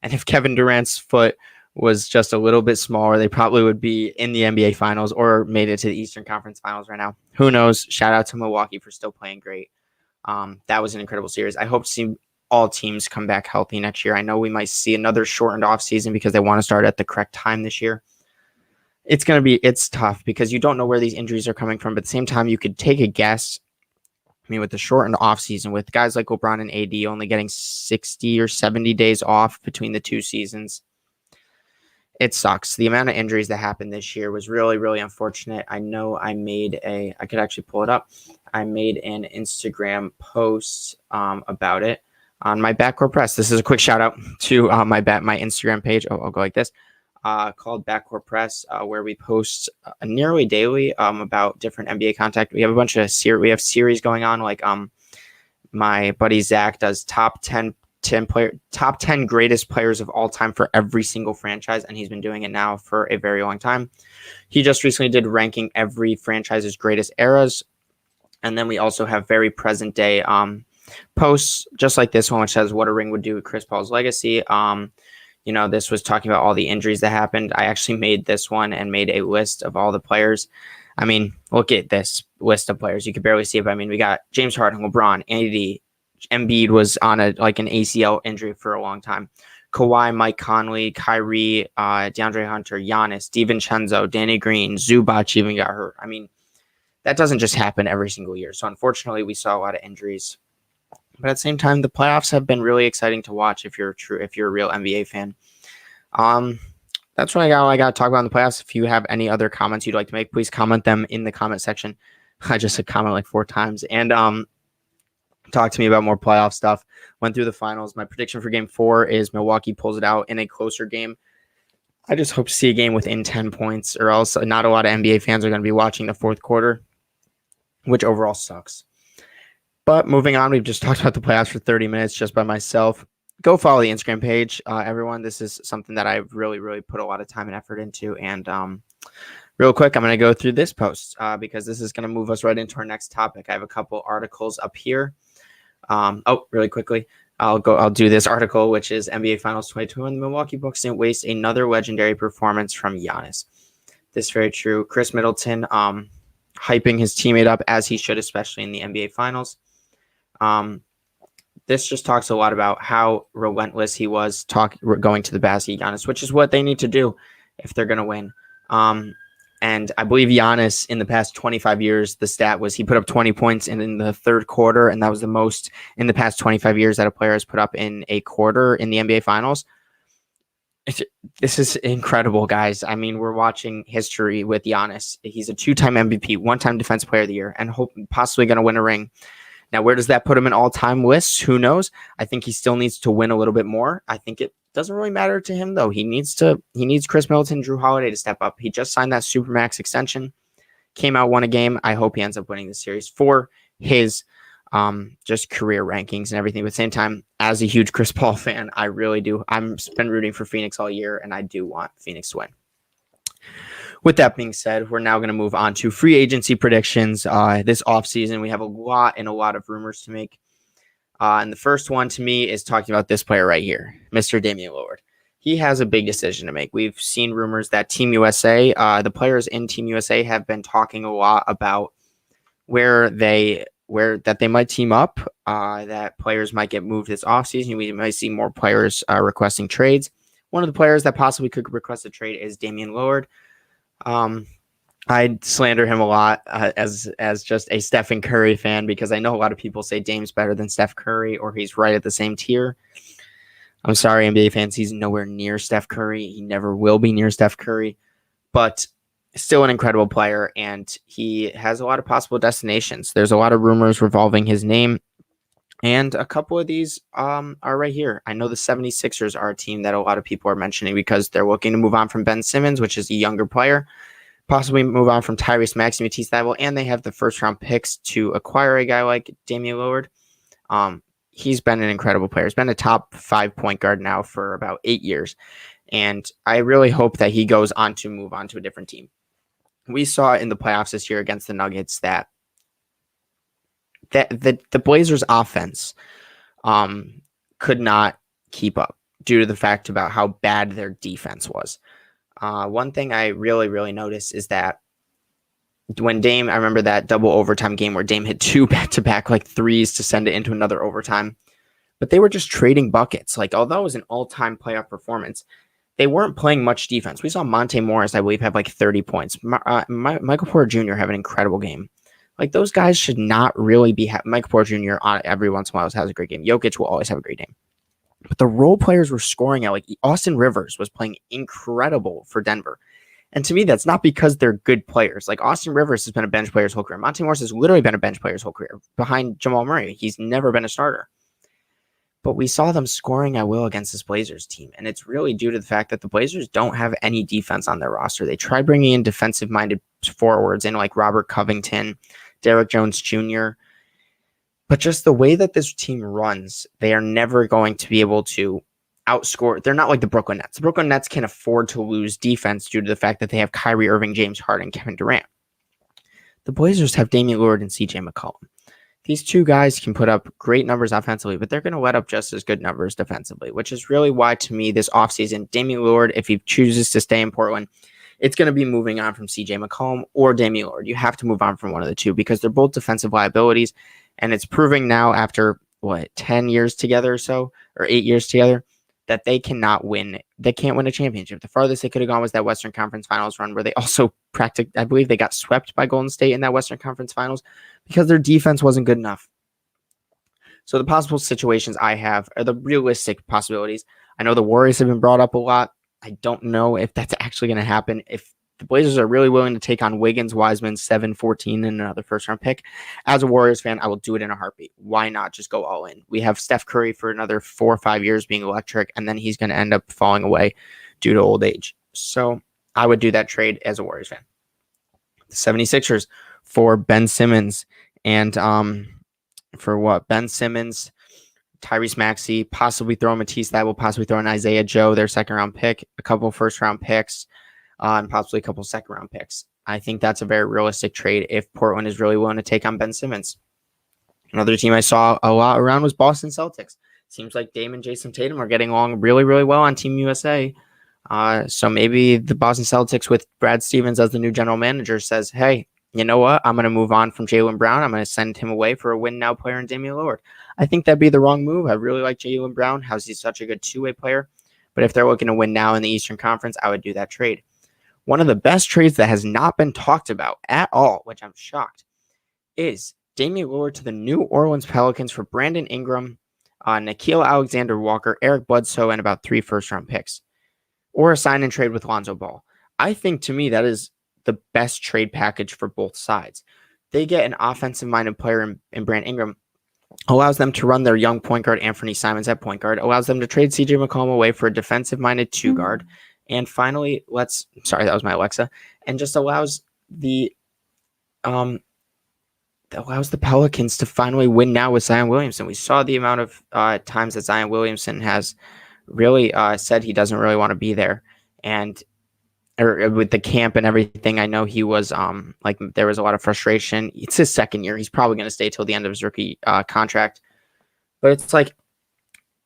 And if Kevin Durant's foot was just a little bit smaller, they probably would be in the NBA Finals or made it to the Eastern Conference Finals right now. Who knows? Shout out to Milwaukee for still playing great. That was an incredible series. I hope to see all teams come back healthy next year. I know we might see another shortened offseason because they want to start at the correct time this year. It's tough because you don't know where these injuries are coming from, but at the same time, you could take a guess. I mean, with the shortened offseason, with guys like LeBron and AD only getting 60 or 70 days off between the 2 seasons, it sucks. The amount of injuries that happened this year was really, really unfortunate. I know I could actually pull it up. I made an Instagram post about it on my Backcourt Press. This is a quick shout out to my Instagram page. I'll go like this. Called Backcourt Press, where we post nearly daily about different NBA content. We have a bunch of series going on. Like my buddy Zach does top 10 greatest players of all time for every single franchise, and he's been doing it now for a very long time. He just recently did ranking every franchise's greatest eras, and then we also have very present day posts, just like this one, which says what a ring would do with Chris Paul's legacy. This was talking about all the injuries that happened. I actually made this one and made a list of all the players. I mean, look at this list of players. You could barely see it, but I mean, we got James Harden, LeBron, Andy, Embiid was on an ACL injury for a long time. Kawhi, Mike Conley, Kyrie, DeAndre Hunter, Giannis, DiVincenzo, Danny Green, Zubac even got hurt. I mean, that doesn't just happen every single year. So unfortunately, we saw a lot of injuries. But at the same time, the playoffs have been really exciting to watch if you're a real NBA fan. That's what I got to talk about in the playoffs. If you have any other comments you'd like to make, please comment them in the comment section. I just said comment like 4 times. And talk to me about more playoff stuff. Went through the finals. My prediction for game 4 is Milwaukee pulls it out in a closer game. I just hope to see a game within 10 points, or else not a lot of NBA fans are going to be watching the 4th quarter, which overall sucks. But moving on, we've just talked about the playoffs for 30 minutes just by myself. Go follow the Instagram page, everyone. This is something that I've really, really put a lot of time and effort into. And real quick, I'm going to go through this post because this is going to move us right into our next topic. I have a couple articles up here. Really quickly, I'll do this article, which is NBA Finals 2021. The Milwaukee Bucks didn't waste another legendary performance from Giannis. This is very true. Chris Middleton hyping his teammate up as he should, especially in the NBA Finals. This just talks a lot about how relentless he was going to the basket, Giannis, which is what they need to do if they're going to win. And I believe Giannis in the past 25 years, the stat was he put up 20 points in the 3rd quarter, and that was the most in the past 25 years that a player has put up in a quarter in the NBA Finals. This is incredible, guys. I mean, we're watching history with Giannis. He's a 2-time MVP, 1-time Defensive Player of the Year, and possibly going to win a ring. Now, where does that put him in all-time lists? Who knows? I think he still needs to win a little bit more. I think it doesn't really matter to him, though. He needs Chris Middleton, Drew Holiday to step up. He just signed that Supermax extension, came out, won a game. I hope he ends up winning the series for his just career rankings and everything. But at the same time, as a huge Chris Paul fan, I really do. I've been rooting for Phoenix all year, and I do want Phoenix to win. With that being said, we're now going to move on to free agency predictions. This offseason, we have a lot of rumors to make. And the first one to me is talking about this player right here, Mr. Damian Lillard. He has a big decision to make. We've seen rumors that Team USA, the players in Team USA have been talking a lot about where they might team up, that players might get moved this offseason. We might see more players requesting trades. One of the players that possibly could request a trade is Damian Lillard. I slander him a lot as just a Stephen Curry fan, because I know a lot of people say Dame's better than Steph Curry, or he's right at the same tier. I'm sorry, NBA fans, he's nowhere near Steph Curry. He never will be near Steph Curry, but still an incredible player, and he has a lot of possible destinations. There's a lot of rumors revolving his name, and a couple of these are right here. I know the 76ers are a team that a lot of people are mentioning because they're looking to move on from Ben Simmons, which is a younger player, possibly move on from Tyrese Maxey, Matisse Thybulle, and they have the first-round picks to acquire a guy like Damian Lillard. He's been an incredible player. He's been a top 5 point guard now for about 8 years, and I really hope that he goes on to move on to a different team. We saw in the playoffs this year against the Nuggets that the Blazers' offense could not keep up due to the fact about how bad their defense was. One thing I really noticed is that when Dame, I remember that double overtime game where Dame hit 2 back-to-back like threes to send it into another overtime, but they were just trading buckets. Like, although it was an all-time playoff performance, they weren't playing much defense. We saw Monte Morris, I believe, have like 30 points. Michael Porter Jr. have an incredible game. Like, those guys should not really be Michael Porter Jr. on every once in a while has a great game. Jokic will always have a great game. But the role players were scoring out. Like, Austin Rivers was playing incredible for Denver. And to me, that's not because they're good players. Like, Austin Rivers has been a bench player his whole career. Monte Morris has literally been a bench player his whole career behind Jamal Murray. He's never been a starter. But we saw them scoring at will against this Blazers team. And it's really due to the fact that the Blazers don't have any defense on their roster. They tried bringing in defensive-minded forwards in like Robert Covington, Derrick Jones Jr., but just the way that this team runs, they are never going to be able to outscore. They're not like the Brooklyn Nets. The Brooklyn Nets can afford to lose defense due to the fact that they have Kyrie Irving, James Harden, Kevin Durant. The Blazers have Damian Lillard and CJ McCollum. These two guys can put up great numbers offensively, but they're going to let up just as good numbers defensively, which is really why, to me, this offseason, Damian Lillard, if he chooses to stay in Portland, it's going to be moving on from CJ McCollum or Damian Lillard. You have to move on from one of the two because they're both defensive liabilities, and it's proving now after, 10 years together or so, or 8 years together, that they cannot win. They can't win a championship. The farthest they could have gone was that Western Conference Finals run where they also I believe they got swept by Golden State in that Western Conference Finals because their defense wasn't good enough. So the possible situations I have are the realistic possibilities. I know the Warriors have been brought up a lot. I don't know if that's actually going to happen. If the Blazers are really willing to take on Wiggins, Wiseman, 7-14, and another first-round pick, as a Warriors fan, I will do it in a heartbeat. Why not just go all in? We have Steph Curry for another 4 or 5 years being electric, and then he's going to end up falling away due to old age. So I would do that trade as a Warriors fan. The 76ers for Ben Simmons and Ben Simmons, Tyrese Maxey, possibly throw Matisse Thybulle, possibly throw an Isaiah Joe, their second-round pick, a couple first-round picks, and possibly a couple second-round picks. I think that's a very realistic trade if Portland is really willing to take on Ben Simmons. Another team I saw a lot around was Boston Celtics. Seems like Dame and Jason Tatum are getting along really well on Team USA. So maybe the Boston Celtics with Brad Stevens as the new general manager says, hey, you know what? I'm going to move on from Jaylen Brown. I'm going to send him away for a win-now player in Damian Lillard. I think that'd be the wrong move. I really like Jaylen Brown. He's such a good two-way player. But if they're looking to win now in the Eastern Conference, I would do that trade. One of the best trades that has not been talked about at all, which I'm shocked, is Damian Lillard to the New Orleans Pelicans for Brandon Ingram, Nickeil Alexander-Walker, Eric Bledsoe, and about 3 first-round picks. Or a sign and trade with Lonzo Ball. I think, to me, that is the best trade package for both sides. They get an offensive-minded player in Brandon Ingram, allows them to run their young point guard Anthony Simons at point guard, allows them to trade CJ McCollum away for a defensive-minded two guard, and finally, sorry, that was my Alexa, and just allows the Pelicans to finally win now with Zion Williamson. We saw the amount of times that Zion Williamson has really said he doesn't really want to be there, and with the camp and everything. I know he was like there was a lot of frustration. It's his second year. He's probably going to stay till the end of his rookie contract. But it's like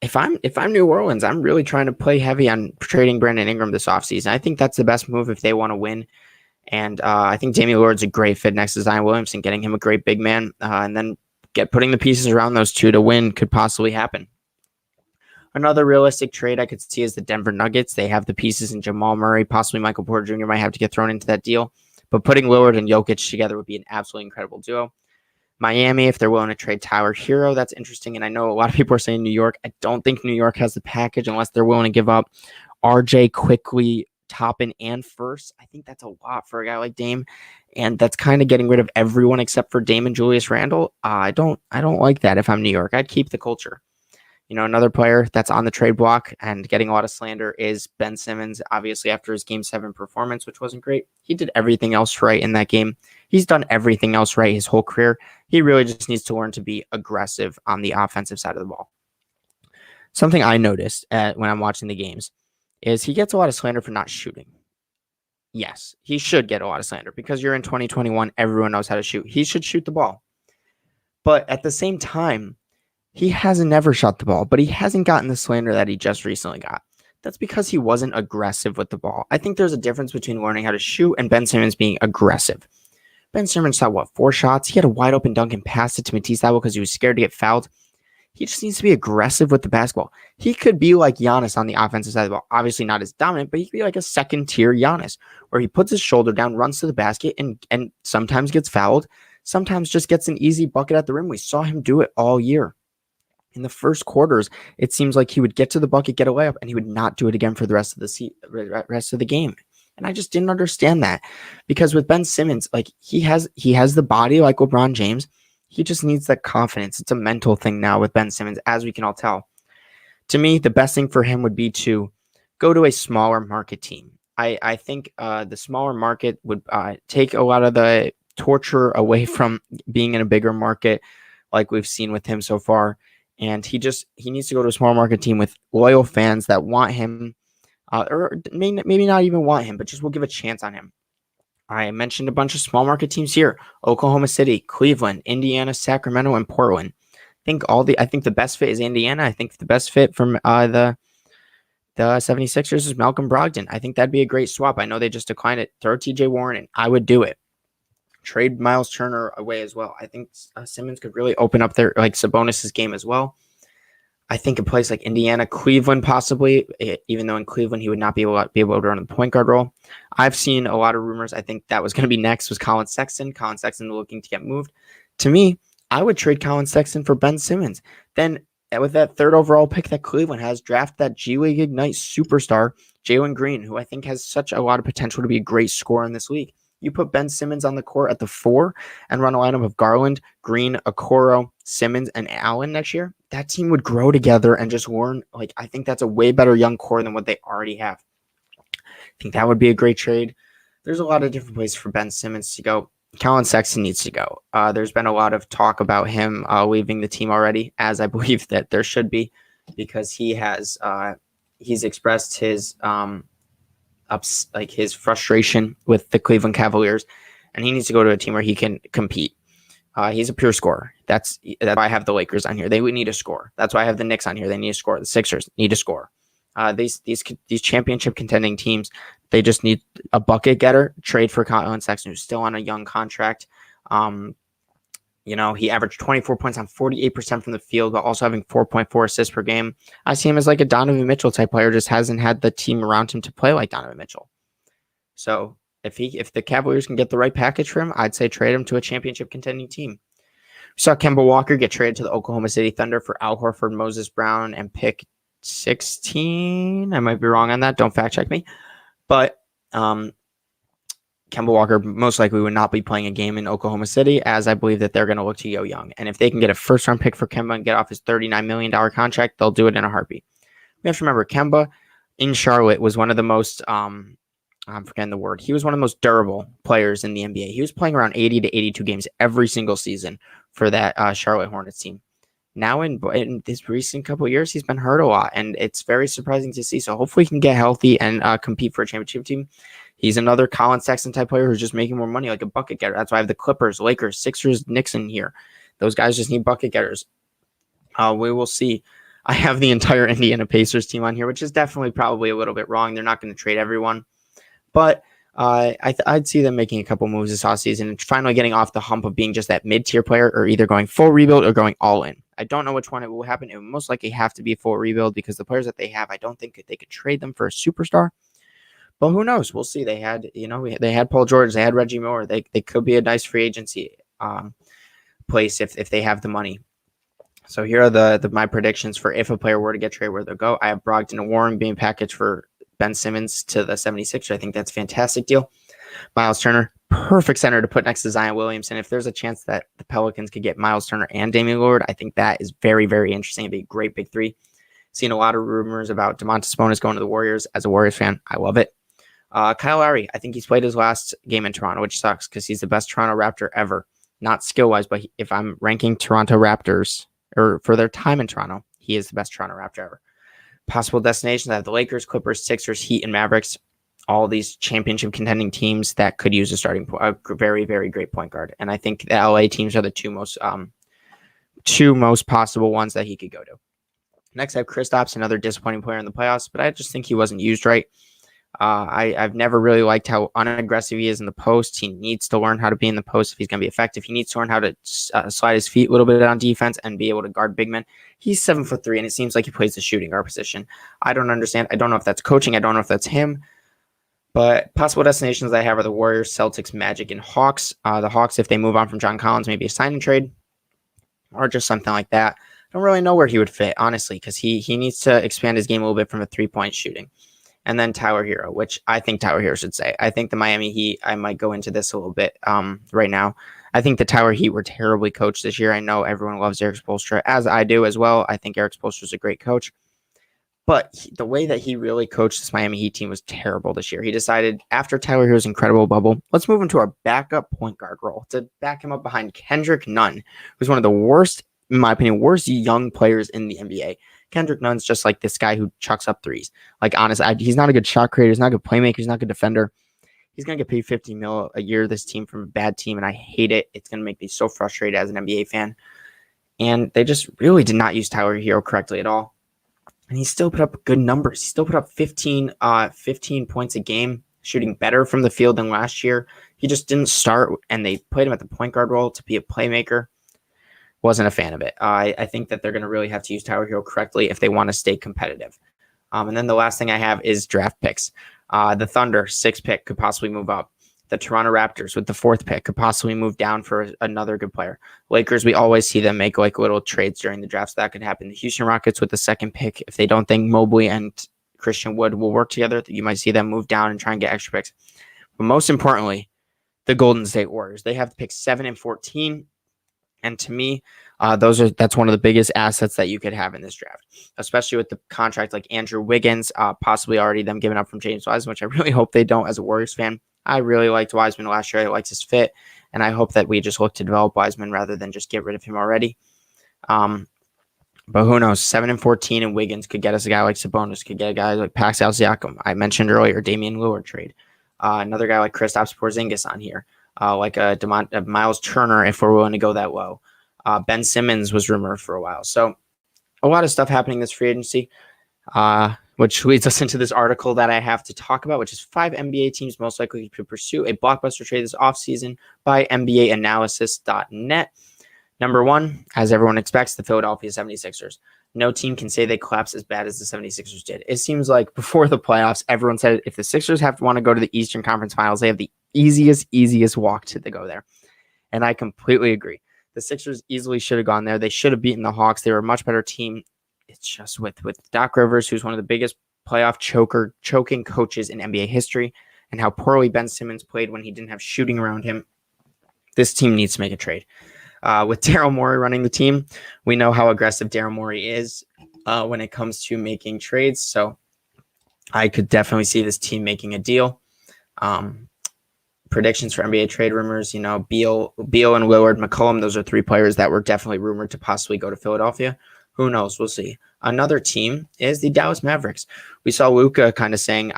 if I'm New Orleans, I'm really trying to play heavy on trading Brandon Ingram this offseason. I think that's the best move if they want to win. And I think Damian Lillard's a great fit next to Zion Williamson. Getting him a great big man and then putting the pieces around those two to win could possibly happen. Another realistic trade I could see is the Denver Nuggets. They have the pieces in Jamal Murray. Possibly Michael Porter Jr. might have to get thrown into that deal. But putting Lillard and Jokic together would be an absolutely incredible duo. Miami, if they're willing to trade Tyler Hero, that's interesting. And I know a lot of people are saying New York. I don't think New York has the package unless they're willing to give up RJ quickly, Toppin, and first. I think that's a lot for a guy like Dame. And that's kind of getting rid of everyone except for Dame and Julius Randle. I don't like that if I'm New York. I'd keep the culture. You know, another player that's on the trade block and getting a lot of slander is Ben Simmons. Obviously, after his Game 7 performance, which wasn't great, he did everything else right in that game. He's done everything else right his whole career. He really just needs to learn to be aggressive on the offensive side of the ball. Something I noticed when I'm watching the games is he gets a lot of slander for not shooting. Yes, he should get a lot of slander because you're in 2021. Everyone knows how to shoot. He should shoot the ball. But at the same time, he hasn't never shot the ball, but he hasn't gotten the slander that he just recently got. That's because he wasn't aggressive with the ball. I think there's a difference between learning how to shoot and Ben Simmons being aggressive. Ben Simmons shot, 4 shots? He had a wide open dunk and passed it to Matisse Thybulle because he was scared to get fouled. He just needs to be aggressive with the basketball. He could be like Giannis on the offensive side of the ball. Obviously not as dominant, but he could be like a second-tier Giannis, where he puts his shoulder down, runs to the basket, and sometimes gets fouled, sometimes just gets an easy bucket at the rim. We saw him do it all year. In the first quarters, it seems like he would get to the bucket, get a layup, and he would not do it again for the rest of the game. And I just didn't understand that, because with Ben Simmons, like he has the body like LeBron James. He just needs that confidence. It's a mental thing now with Ben Simmons, as we can all tell. To me, the best thing for him would be to go to a smaller market team. I think the smaller market would take a lot of the torture away from being in a bigger market, like we've seen with him so far. And he needs to go to a small market team with loyal fans that want him, or maybe not even want him, but just will give a chance on him. I mentioned a bunch of small market teams here: Oklahoma City, Cleveland, Indiana, Sacramento, and Portland. I think the best fit is Indiana. I think the best fit from the 76ers is Malcolm Brogdon. I think that'd be a great swap. I know they just declined it. Throw TJ Warren in. I would do it. Trade Miles Turner away as well. I think Simmons could really open up their Sabonis's game as well. I think a place like Indiana, Cleveland, possibly, even though in Cleveland he would not be able to run the point guard role. I've seen a lot of rumors. I think that was going to be next was Colin Sexton. Colin Sexton looking to get moved. To me, I would trade Colin Sexton for Ben Simmons. Then with that 3rd overall pick that Cleveland has, draft that G League Ignite superstar, Jalen Green, who I think has such a lot of potential to be a great scorer in this league. You put Ben Simmons on the court at the 4 and run a lineup of Garland, Green, Okoro, Simmons, and Allen next year. That team would grow together and just learn. I think that's a way better young core than what they already have. I think that would be a great trade. There's a lot of different places for Ben Simmons to go. Colin Sexton needs to go. There's been a lot of talk about him leaving the team already, as I believe that there should be, because he's expressed his his frustration with the Cleveland Cavaliers, and he needs to go to a team where he can compete. He's a pure scorer. That's why I have the Lakers on here. They would need a score. That's why I have the Knicks on here. They need a score. The Sixers need a score. These championship contending teams, they just need a bucket getter. Trade for Colin Sexton, who's still on a young contract. He averaged 24 points on 48% from the field, while also having 4.4 assists per game. I see him as like a Donovan Mitchell type player, just hasn't had the team around him to play like Donovan Mitchell. So if the Cavaliers can get the right package for him, I'd say trade him to a championship contending team. We saw Kemba Walker get traded to the Oklahoma City Thunder for Al Horford, Moses Brown, and pick 16. I might be wrong on that. Don't fact check me. But Kemba Kemba Walker most likely would not be playing a game in Oklahoma City, as I believe that they're going to look to Yo Young. And if they can get a first-round pick for Kemba and get off his $39 million contract, they'll do it in a heartbeat. We have to remember, Kemba in Charlotte was one of the most, I'm forgetting the word, he was one of the most durable players in the NBA. He was playing around 80 to 82 games every single season for that Charlotte Hornets team. Now in this recent couple of years, he's been hurt a lot, and it's very surprising to see. So hopefully he can get healthy and compete for a championship team. He's another Colin Sexton type player who's just making more money, like a bucket getter. That's why I have the Clippers, Lakers, Sixers, Knicks in here. Those guys just need bucket getters. We will see. I have the entire Indiana Pacers team on here, which is definitely probably a little bit wrong. They're not going to trade everyone, but I'd see them making a couple moves this offseason and finally getting off the hump of being just that mid-tier player, or either going full rebuild or going all in. I don't know which one it will happen. It will most likely have to be a full rebuild because the players that they have, I don't think they could trade them for a superstar. But who knows? We'll see. They had, they had Paul George, they had Reggie Miller. They could be a nice free agency place if they have the money. So here are my predictions for if a player were to get traded, where they'll go. I have Brogdon and Warren being packaged for Ben Simmons to the 76ers. I think that's a fantastic deal. Miles Turner, perfect center to put next to Zion Williamson. If there's a chance that the Pelicans could get Miles Turner and Damian Lillard, I think that is very, very interesting. It'd be a great big three. Seen a lot of rumors about Domantas Sabonis going to the Warriors. As a Warriors fan, I love it. Kyle Lowry, I think he's played his last game in Toronto, which sucks because he's the best Toronto Raptor ever. Not skill-wise, but if I'm ranking Toronto Raptors or for their time in Toronto, he is the best Toronto Raptor ever. Possible destinations, I have the Lakers, Clippers, Sixers, Heat, and Mavericks. All these championship contending teams that could use a very, very great point guard. And I think the LA teams are the two most possible ones that he could go to. Next, I have Kristaps, another disappointing player in the playoffs, but I just think he wasn't used right. I've never really liked how unaggressive he is in the post. He needs to learn how to be in the post if he's going to be effective. He needs to learn how to slide his feet a little bit on defense and be able to guard big men. He's 7'3", and it seems like he plays the shooting guard position. I don't understand. I don't know if that's coaching. I don't know if that's him. But possible destinations I have are the Warriors, Celtics, Magic, and Hawks. The Hawks, if they move on from John Collins, maybe a sign and trade or just something like that. I don't really know where he would fit, honestly, because he needs to expand his game a little bit from a three-point shooting. And then Tyler Hero, which I think Tyler Hero should say. I think the Miami Heat, I might go into this a little bit right now. I think the Tyler Heat were terribly coached this year. I know everyone loves Eric Spoelstra, as I do as well. I think Eric Spoelstra is a great coach. But the way that he really coached this Miami Heat team was terrible this year. He decided, after Tyler Hero's incredible bubble, let's move him to our backup point guard role to back him up behind Kendrick Nunn, who's one of the worst, in my opinion, worst young players in the NBA. Kendrick Nunn's just like this guy who chucks up threes. Like, honestly, he's not a good shot creator. He's not a good playmaker. He's not a good defender. He's going to get paid $50 million a year, this team, from a bad team, and I hate it. It's going to make me so frustrated as an NBA fan. And they just really did not use Tyler Hero correctly at all. And he still put up good numbers. He still put up 15 points a game, shooting better from the field than last year. He just didn't start, and they played him at the point guard role to be a playmaker. Wasn't a fan of it. I think that they're going to really have to use Tyler Hero correctly if they want to stay competitive. And then the last thing I have is draft picks. The Thunder, 6th pick, could possibly move up. The Toronto Raptors with the 4th pick could possibly move down for another good player. Lakers, we always see them make like little trades during the draft, so that could happen. The Houston Rockets with the 2nd pick, if they don't think Mobley and Christian Wood will work together, you might see them move down and try and get extra picks. But most importantly, the Golden State Warriors. They have to pick 7 and 14. And to me, that's one of the biggest assets that you could have in this draft, especially with the contract like Andrew Wiggins, possibly already them giving up from James Wiseman, which I really hope they don't as a Warriors fan. I really liked Wiseman last year. I liked his fit, and I hope that we just look to develop Wiseman rather than just get rid of him already. But who knows? 7 and 14, and Wiggins could get us a guy like Sabonis, could get a guy like Pascal Siakam. I mentioned earlier Damian Lillard trade. Another guy like Kristaps Porzingis on here, like a Miles Turner if we're willing to go that low. Ben Simmons was rumored for a while. So a lot of stuff happening this free agency. Which leads us into this article that I have to talk about, which is 5 NBA teams most likely to pursue a blockbuster trade this offseason by NBAanalysis.net. Number 1, as everyone expects, the Philadelphia 76ers. No team can say they collapsed as bad as the 76ers did. It seems like before the playoffs, everyone said if the Sixers want to go to the Eastern Conference Finals, they have the easiest walk to go there. And I completely agree. The Sixers easily should have gone there. They should have beaten the Hawks. They were a much better team. It's just with Doc Rivers, who's one of the biggest playoff choking coaches in NBA history, and how poorly Ben Simmons played when he didn't have shooting around him, this team needs to make a trade. With Daryl Morey running the team, we know how aggressive Daryl Morey is when it comes to making trades. So I could definitely see this team making a deal. Predictions for NBA trade rumors, Beal and Lillard, McCollum, those are 3 players that were definitely rumored to possibly go to Philadelphia. Who knows? We'll see. Another team is the Dallas Mavericks. We saw Luka kind of saying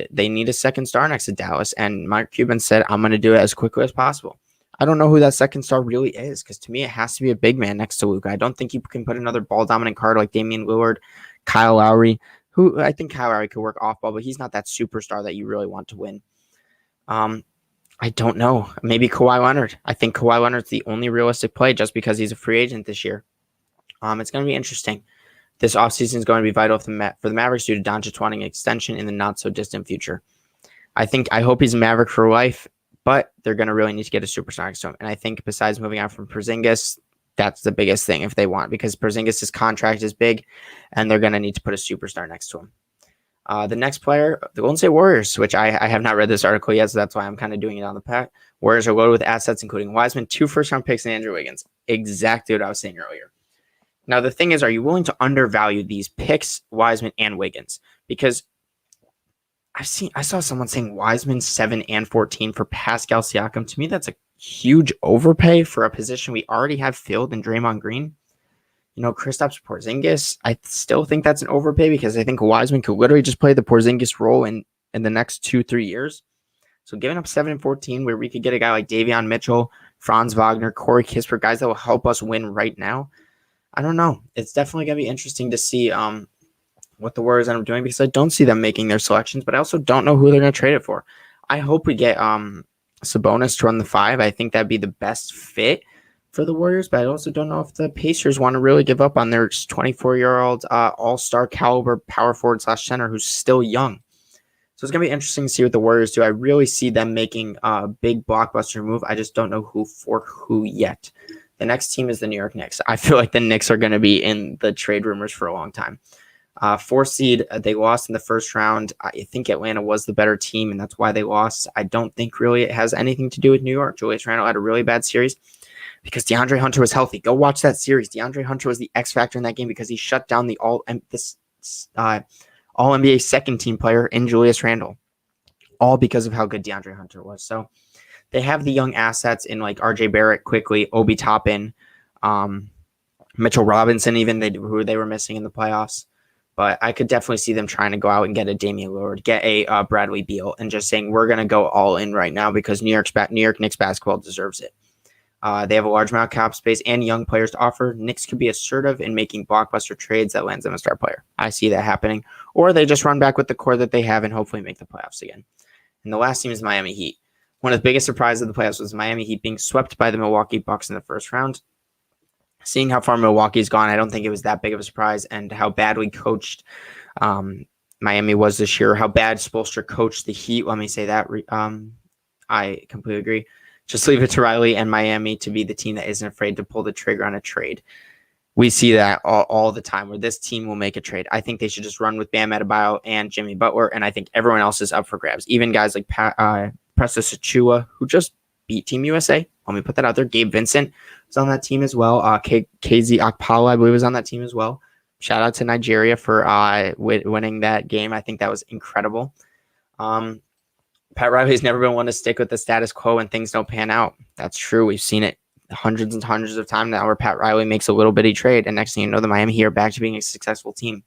they need a second star next to Dallas, and Mark Cuban said, I'm going to do it as quickly as possible. I don't know who that second star really is, because to me, it has to be a big man next to Luka. I don't think you can put another ball-dominant card like Damian Lillard, Kyle Lowry, who I think Kyle Lowry could work off ball, but he's not that superstar that you really want to win. I don't know. Maybe Kawhi Leonard. I think Kawhi Leonard's the only realistic play just because he's a free agent this year. It's going to be interesting. This offseason is going to be vital for the Mavericks due to Doncic wanting an extension in the not-so-distant future. I hope he's a Maverick for life, but they're going to really need to get a superstar next to him. And I think besides moving on from Porzingis, that's the biggest thing if they want, because Porzingis' contract is big, and they're going to need to put a superstar next to him. The next player, the Golden State Warriors, which I have not read this article yet, so that's why I'm kind of doing it on the pack. Warriors are loaded with assets, including Wiseman, 2 first-round picks, and Andrew Wiggins. Exactly what I was saying earlier. Now, the thing is, are you willing to undervalue these picks, Wiseman and Wiggins? Because I saw someone saying Wiseman 7 and 14 for Pascal Siakam. To me, that's a huge overpay for a position we already have filled in Draymond Green. Kristaps Porzingis, I still think that's an overpay because I think Wiseman could literally just play the Porzingis role in the next 2-3 years. So giving up 7 and 14 where we could get a guy like Davion Mitchell, Franz Wagner, Corey Kispert, guys that will help us win right now. I don't know. It's definitely going to be interesting to see what the Warriors end up doing because I don't see them making their selections, but I also don't know who they're going to trade it for. I hope we get Sabonis to run the 5. I think that'd be the best fit for the Warriors, but I also don't know if the Pacers want to really give up on their 24-year-old all-star caliber power forward / center who's still young. So it's going to be interesting to see what the Warriors do. I really see them making a big blockbuster move. I just don't know who yet. The next team is the New York Knicks. I feel like the Knicks are going to be in the trade rumors for a long time. 4 seed, they lost in the first round. I think Atlanta was the better team, and that's why they lost. I don't think really it has anything to do with New York. Julius Randle had a really bad series because DeAndre Hunter was healthy. Go watch that series. DeAndre Hunter was the X factor in that game because he shut down the All-NBA second-team player in Julius Randle, all because of how good DeAndre Hunter was. So they have the young assets in like RJ Barrett quickly, Obi Toppin, Mitchell Robinson, even who they were missing in the playoffs. But I could definitely see them trying to go out and get a Damian Lillard, get a Bradley Beal, and just saying we're going to go all in right now because New York Knicks basketball deserves it. They have a large amount of cap space and young players to offer. Knicks could be assertive in making blockbuster trades that lands them a star player. I see that happening. Or they just run back with the core that they have and hopefully make the playoffs again. And the last team is Miami Heat. One of the biggest surprises of the playoffs was Miami Heat being swept by the Milwaukee Bucks in the first round. Seeing how far Milwaukee's gone, I don't think it was that big of a surprise, and how badly coached Miami was this year, how bad Spoelstra coached the Heat. Let me say that. I completely agree. Just leave it to Riley and Miami to be the team that isn't afraid to pull the trigger on a trade. We see that all the time where this team will make a trade. I think they should just run with Bam Adebayo and Jimmy Butler, and I think everyone else is up for grabs. Even guys like Precious Achiuwa, who just beat Team USA. Let me put that out there. Gabe Vincent was on that team as well. KZ Okpala, I believe, was on that team as well. Shout out to Nigeria for winning that game. I think that was incredible. Pat Riley's never been one to stick with the status quo when things don't pan out. That's true. We've seen it hundreds and hundreds of times now where Pat Riley makes a little bitty trade, and next thing you know, the Miami Heat are back to being a successful team.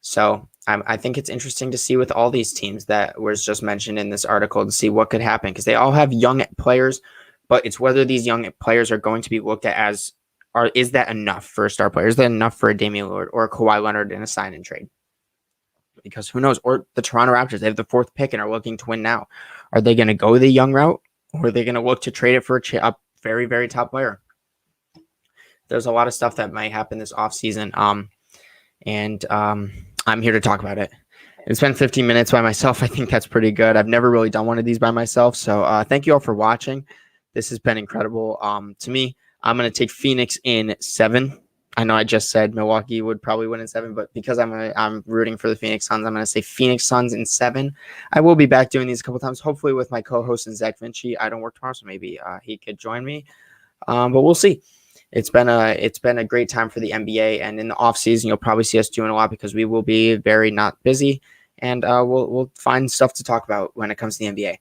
So I think it's interesting to see with all these teams that was just mentioned in this article to see what could happen because they all have young players, but it's whether these young players are going to be looked at as, is that enough for a star player? Is that enough for a Damian Lillard or a Kawhi Leonard in a sign and trade? Because who knows? Or the Toronto Raptors, they have the 4th pick and are looking to win now. Are they going to go the young route or are they going to look to trade it for a very, very top player? There's a lot of stuff that might happen this offseason. I'm here to talk about it. It's been 15 minutes by myself. I think that's pretty good. I've never really done one of these by myself. So thank you all for watching. This has been incredible. To me, I'm going to take Phoenix in 7. I know I just said Milwaukee would probably win in 7, but because I'm rooting for the Phoenix Suns, I'm going to say Phoenix Suns in 7. I will be back doing these a couple times, hopefully with my co-host and Zach Vinci. I don't work tomorrow, so maybe he could join me. But we'll see. It's been a great time for the NBA, and in the off season, you'll probably see us doing a lot because we will be very not busy, and we'll find stuff to talk about when it comes to the NBA.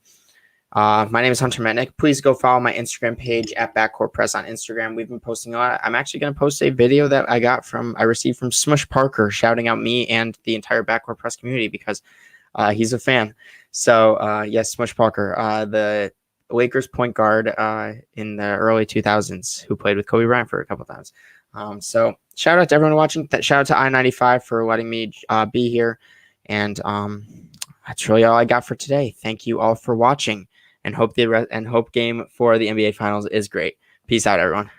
My name is Hunter Metnick. Please go follow my Instagram page at BACKCOURTPRESS on Instagram. We've been posting a lot. I'm actually going to post a video that I received from Smush Parker, shouting out me and the entire Backcourt Press community because he's a fan. So yes, Smush Parker, the Lakers point guard in the early 2000s who played with Kobe Bryant for a couple times. So shout out to everyone watching. Shout out to I-95 for letting me be here. And that's really all I got for today. Thank you all for watching, and hope game for the NBA Finals is great. Peace out, everyone.